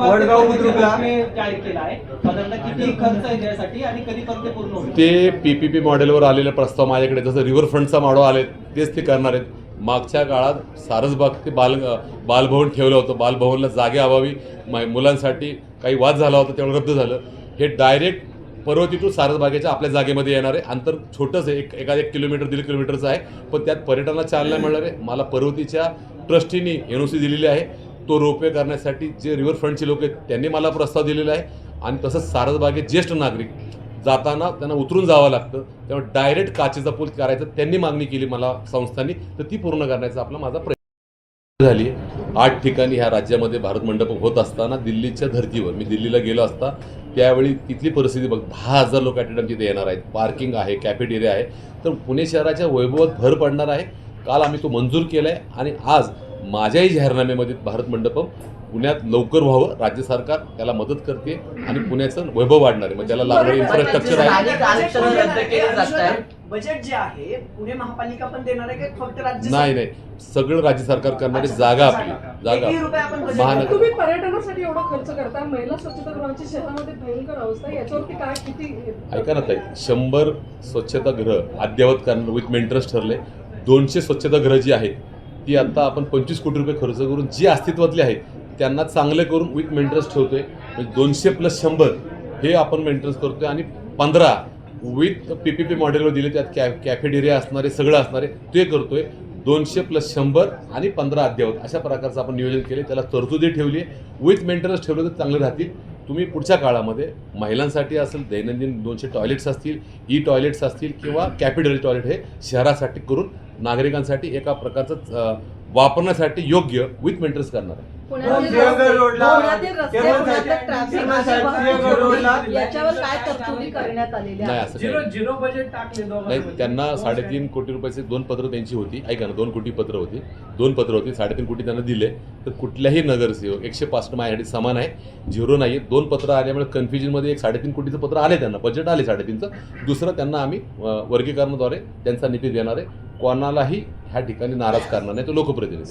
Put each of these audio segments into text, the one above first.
वडगाव बुद्रुकला जाहीर केला आहे, साधारणतः किती खर्च आहे त्यासाठी आणि कधीपर्यंत ते पूर्ण होईल? ते PPP मॉडेलवर आलेले प्रस्ताव माझ्याकडे, जसं रिव्हरफ्रंटचा मॉडेल आले तेच ते करणार आहेत. मागच्या काळात सारसबाग ते बालभवन ठेवलं होतं. बालभवनला जागेअभावी मुलांसाठी काही वाद झाला होता, तेवढं रद्द झालं. हे डायरेक्ट पर्वती टू सारसबागेच्या आपल्या जागेमध्ये येणार आहे. अंतर छोटंच आहे, एका 1 किलोमीटर 1.5 किलोमीटरचं आहे, पण त्यात पर्यटनाला चालना मिळणार आहे. मला पर्वतीच्या ट्रस्टीनी NOC दिलेली आहे. तो रोपवे करण्यासाठी जे रिव्हरफ्रंटचे लोक आहेत त्यांनी मला प्रस्ताव दिलेला आहे. आणि तसंच सारसबागेत ज्येष्ठ नागरिक जाताना त्यांना उतरून जावं लागतं, त्यामुळे डायरेक्ट काचेचा पूल करायचं त्यांनी मागणी केली मला संस्थांनी, तर ती पूर्ण करण्याचा माझा प्रयत्न झाली. 8 ठिकाणी ह्या राज्यामध्ये भारत मंडप होत असताना दिल्लीच्या धर्तीवर मी दिल्लीला गेलो असता त्यावेळी तिथली परिस्थिती बघ, 10,000 लोक ॲट तिथे येणार आहेत. पार्किंग आहे, कॅफेटेरिया आहे, तर पुणे शहराच्या वैभवात भर पडणार आहे. काल आम्ही तो मंजूर केला आहे आणि आज माझ्याही जाहीरनाम्यामध्ये भारत मंडपम पुण्यात लवकर व्हावं, राज्य सरकार त्याला मदत करते आणि पुण्याचं वैभव वाढणार आहे. मग त्याला लागणारं इन्फ्रास्ट्रक्चर आहे. बजेट जे आहे पुणे महापालिका पण देणार आहे की फक्त राज्य? नाही, सगळं राज्य सरकार करणारी जागा आपली महानगर. तुम्ही पर्यटनासाठी एवढा खर्च करता, महिला स्वच्छतागृहाची शहरामध्ये भयंकर अवस्था, याच्यावरती काय किती? ऐका ना ताई, 100 स्वच्छतागृह अद्ययावत करणार विथ मेंटेनन्स ठरले. 200 स्वच्छतागृह जी आहेत ती आता आपण 25 कोटी रुपये खर्च करून जी अस्तित्वातली आहेत त्यांना चांगले करून विथ मेंटेनन्स ठेवतोय. म्हणजे 200 + 100 हे आपण मेंटेनन्स करतोय आणि 15 विथ PPP मॉडेलवर दिले, त्यात कॅफेटेरिया असणारे सगळं असणारे ते करतोय. 200 + 100 आणि 15 अद्ययावत अशा प्रकारचं आपण नियोजन केले, त्याला तरतुदी ठेवली आहे. विथ मेंटेनन्स ठेवलं तर चांगले राहतील. तुम्ही पुढच्या काळामध्ये महिलांसाठी असेल दैनंदिन 200 टॉयलेट्स असतील, टॉयलेट्स असतील किंवा कॅफेटेरिया टॉयलेट हे शहरासाठी करून नागरिकांसाठी एका प्रकारचं वापरण्यासाठी योग्य विथ मेंटेनन्स करणार आहे. नाही, त्यांना 3.5 कोटी रुपयाचे 2 पत्र त्यांची होती. ऐका ना, 2 कोटी पत्र होती, 2 पत्र होती, 3.5 कोटी त्यांना दिले. तर कुठल्याही नगरसेवक 105 माझ्यासाठी समान आहे, 0 नाही. 2 पत्र आल्यामुळे कन्फ्युजनमध्ये 3.5 कोटीचं पत्र आले, त्यांना बजेट आले 3.5चं. दुसरं त्यांना आम्ही वर्गीकरणाद्वारे त्यांचा निधी देणार आहे. कोणालाही ह्या ठिकाणी नाराज करणार नाही. तो लोकप्रतिनिधी,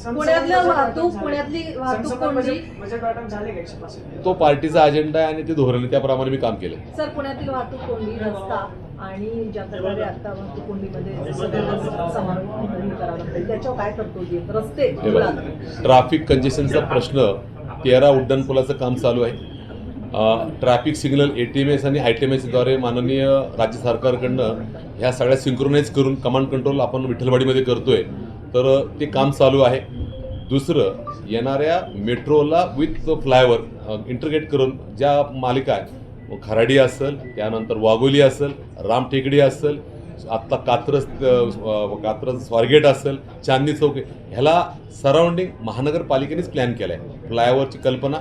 तो पार्टीचा अजेंडा आहे आणि ते धोरण आहे, त्याप्रमाणे मी काम केलं. सर, पुण्यातील वाहतूक कोंडी, रस्ता आणि ज्या प्रकारे आता वाहतूक कोंडीमध्ये समावेश करावा लागतो, त्याच्यावर काय करतो रस्ते? ट्रॅफिक कंजेशनचा प्रश्न, 13 उड्डाणपुलाचं काम चालू आहे. ट्रॅफिक सिग्नल ATMS आणि ITMSद्वारे माननीय राज्य सरकारकडनं ह्या सगळ्या सिंक्रोनाइज करून कमांड कंट्रोल आपण विठ्ठलवाडीमध्ये करतोय, तर ते काम चालू आहे. दुसरं, येणाऱ्या मेट्रोला विथ फ्लायओव्हर इंटरग्रेट करून ज्या मालिका आहेत, खराडी असेल, त्यानंतर वाघोली असेल, रामटेकडी असेल, आत्ता कात्रज स्वारगेट असेल, चांदणी चौक, ह्याला सराउंडिंग महानगरपालिकेनेच प्लॅन केला आहे. फ्लायओव्हरची कल्पना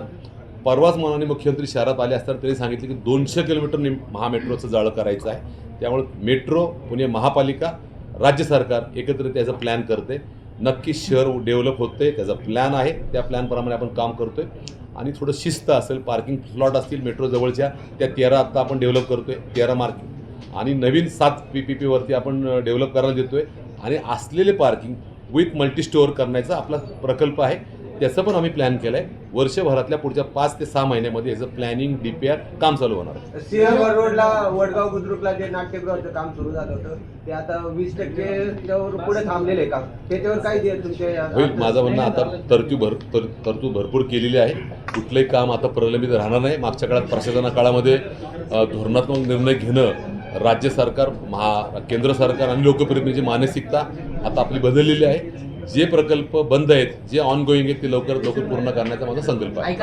परवाच माननीय मुख्यमंत्री शहरात आले असताना त्यांनी सांगितले की 200 किलोमीटर महामेट्रोचं जाळं करायचं आहे. त्यामुळे मेट्रो, पुणे महापालिका, राज्य सरकार एकत्रित त्याचा प्लॅन करते. नक्की शहर डेव्हलप होते, त्याचा प्लॅन आहे, त्या प्लॅनप्रमाणे आपण काम करतोय. आणि थोडं शिस्त असेल, पार्किंग स्लॉट असतील मेट्रो जवळच्या, त्या 13 आत्ता आपण डेव्हलप करतोय, 13 मार्किंग, आणि नवीन 7 PPPवरती आपण डेव्हलप करायला देतोय. आणि असलेले पार्किंग विथ मल्टी स्टोअर करण्याचा आपला प्रकल्प आहे, त्याचं पण आम्ही प्लॅन केलं आहे. वर्षभरातल्या पुढच्या 5 ते 6 महिन्यामध्ये याचं प्लॅनिंग DPR काम चालू होणार आहे. सिंहगड रोडला वडगाव बुद्रुकला जे नाट्यगृहाचं काम सुरू झालं होतं ते आता 20% पुढे थांबलेलं आहे का? त्याच्यावर काय तुमच्या होईल? माझं म्हणणं, आता तरतूद भरपूर केलेली आहे. कुठलंही काम आता प्रलंबित राहणार नाही. मागच्या काळात प्रशासना काळामध्ये धोरणात्मक निर्णय घेणं, राज्य सरकार, केंद्र सरकार आणि लोकप्रतिनिधीची मानसिकता आता आपली बदललेली आहे. जे प्रकल्प बंद आहेत, जे ऑनगोईंग आहेत, ते लवकरात लवकर पूर्ण करण्याचा माझा संकल्प आहे.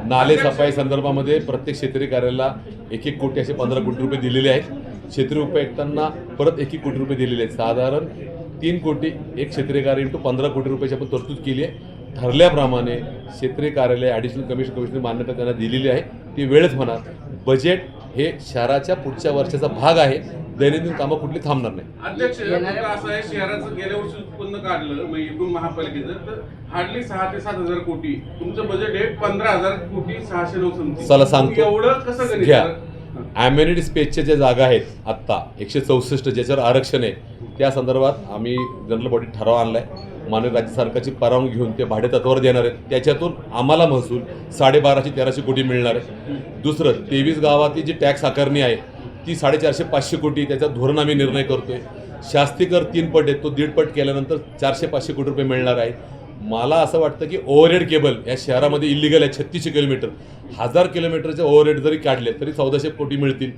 नाले सफाई संदर्भामध्ये प्रत्येक क्षेत्रीय कार्यालयाला 1-1 कोटी असे 15 कोटी रुपये दिलेले आहेत. क्षेत्रीय उपायुक्तांना परत 1-1 कोटी रुपये दिलेले आहेत. साधारण 3 कोटी एक क्षेत्रीय कार्य × 15 कोटी रुपयाची आपण तरतूद केली आहे. ठरल्याप्रमाणे क्षेत्रीय कार्यालय ॲडिशनल कमिशनर मान्यता त्यांना दिलेली आहे, ती वेळेत होणार. बजेट हे शहराच्या पुढच्या वर्षाचा भाग आहे. दैनंदिन कामं कुठली थांबणार नाही. अध्यक्ष, असं आहे, शहराचं गेल्या वर्षी उत्पन्न काढलं म्हणजे एकूण महापालिकेचं तर हार्डली 6 ते 7 हजार कोटी. तुमचं बजेट आहे 15,000 कोटी 609. चला सांगतो, एवढं कसं घ्या. ॲम्युनिटी स्पेसच्या ज्या जागा आहेत आत्ता 164 ज्याच्यावर आरक्षण आहे त्या संदर्भात आम्ही जनरल बॉडी ठराव आणला आहे. माननीय राज्य सरकारची परवानगी घेऊन ते भाडेतत्वावर देणार आहेत. त्याच्यातून आम्हाला महसूल 12,500-1300 कोटी मिळणार आहे. दुसरं 23 गावातली जी टॅक्स आकारणी आहे ती 450-500 कोटी, त्याचा धोरण आम्ही निर्णय करतोय. शास्ती कर 3 पट आहे, तो 1.5 पट केल्यानंतर 400-500 कोटी रुपये मिळणार आहे. मला असं वाटतं की ओव्हरहेड केबल या शहरामध्ये इलिगल आहे 3600 किलोमीटर. 1000 किलोमीटरचे ओव्हरहेड जरी काढले तरी 1400 कोटी मिळतील.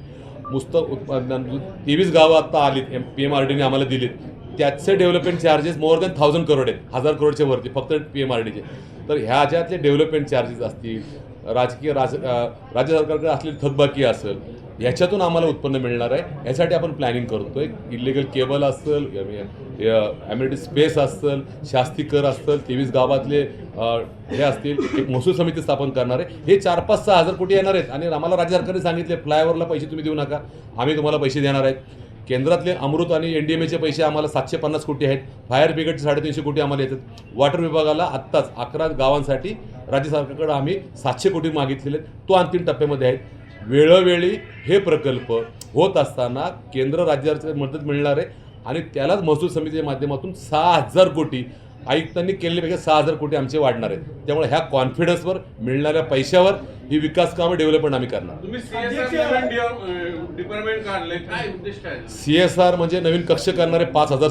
उत्पादन 23 गावं आत्ता आलीत, PMRDने आम्हाला दिलीत. त्याचे development charges more than 1000 crore आहेत, 1000 करोडच्या वरती फक्त PMRDचे. तर ह्याच्यातले डेव्हलपमेंट चार्जेस असतील, राज्य सरकारकडे असलेली थकबाकी असेल, ह्याच्यातून आम्हाला उत्पन्न मिळणार आहे. यासाठी आपण प्लॅनिंग करतोय. इलिगल केबल असेल, ॲम्युनिटी स्पेस असेल, शास्ती कर असेल, 23 गावातले हे असतील, एक महसूल समिती स्थापन करणार आहे. हे 4-5-6 हजार कोटी येणार आहेत. आणि आम्हाला राज्य सरकारने सांगितले फ्लायओव्हरला पैसे तुम्ही देऊ नका, आम्ही तुम्हाला पैसे देणार आहेत. केंद्रातले अमृत आणि NDMAचे पैसे आम्हाला 750 कोटी आहेत. फायर ब्रिगेडचे 350 कोटी आम्हाला येतात. वॉटर विभागाला आत्ताच 11 गावांसाठी राज्य सरकारकडे आम्ही 700 कोटी मागितलेले आहेत. तो अंतिम टप्प्यामध्ये आहे. वेळोवेळी हे प्रकल्प होत असताना केंद्र राज्याचं मदत मिळणार आहे आणि त्यालाच महसूल समितीच्या माध्यमातून 6000 कोटी आयुक्तांनी केलेल्यापेक्षा 6000 कोटी आमचे वाढणार आहेत. त्यामुळे ह्या कॉन्फिडन्सवर मिळणाऱ्या पैशावर ही विकास कामं डेव्हलपमेंट आम्ही करणार. तुम्ही CSR डिपार्टमेंट काढलंय, काय उद्देश काय? CSR म्हणजे नवीन कक्ष करणारे 5000